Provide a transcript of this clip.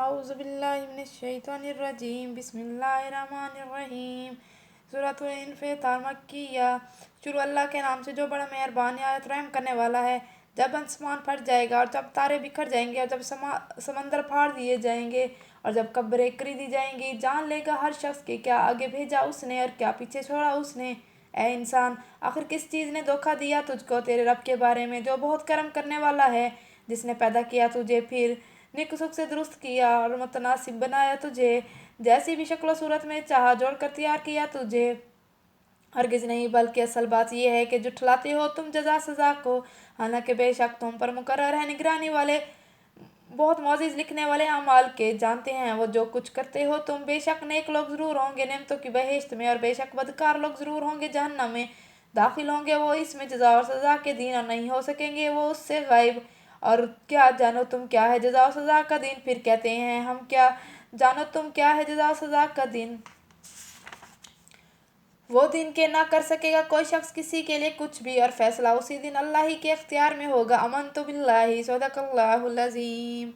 اعوذ باللہ من الشیطان الرجیم، بسم اللہ الرحمن الرحیم۔ سورۃ الانفطار مکیہ۔ شروع اللہ کے نام سے جو بڑا مہربان نہایت رحم کرنے والا ہے۔ جب آسمان پھٹ جائے گا اور جب تارے بکھر جائیں گے اور جب سمندر پھاڑ دیے جائیں گے اور جب قبریں کری دی جائیں گی، جان لے گا ہر شخص کہ کیا آگے بھیجا اس نے اور کیا پیچھے چھوڑا اس نے۔ اے انسان، آخر کس چیز نے دھوکہ دیا تجھ کو تیرے رب کے بارے میں جو بہت کرم کرنے والا ہے، جس نے پیدا کیا تجھے، پھر نیک سکھ سے درست کیا اور متناسب بنایا تجھے، جیسی بھی شکل و صورت میں چاہا جوڑ کر تیار کیا تجھے۔ ہرگز نہیں، بلکہ اصل بات یہ ہے کہ جھٹلاتے ہو تم جزا سزا کو، حالانکہ بے شک تم پر مقرر ہے نگرانی والے بہت معزز لکھنے والے اعمال کے۔ جانتے ہیں وہ جو کچھ کرتے ہو تم۔ بے شک نیک لوگ ضرور ہوں گے نعمتوں کی بہشت میں، اور بے شک بدکار لوگ ضرور ہوں گے جہنم میں۔ داخل ہوں گے وہ اس میں جزا اور سزا کے دن، اور نہیں ہو سکیں گے وہ اس سے غائب۔ اور کیا جانو تم کیا ہے جزا و سزا کا دن؟ پھر کہتے ہیں ہم کیا جانو تم کیا ہے جزا و سزا کا دن؟ وہ دن کہ نہ کر سکے گا کوئی شخص کسی کے لیے کچھ بھی، اور فیصلہ اسی دن اللہ ہی کے اختیار میں ہوگا۔ آمنت باللہ، صدق اللہ العظیم۔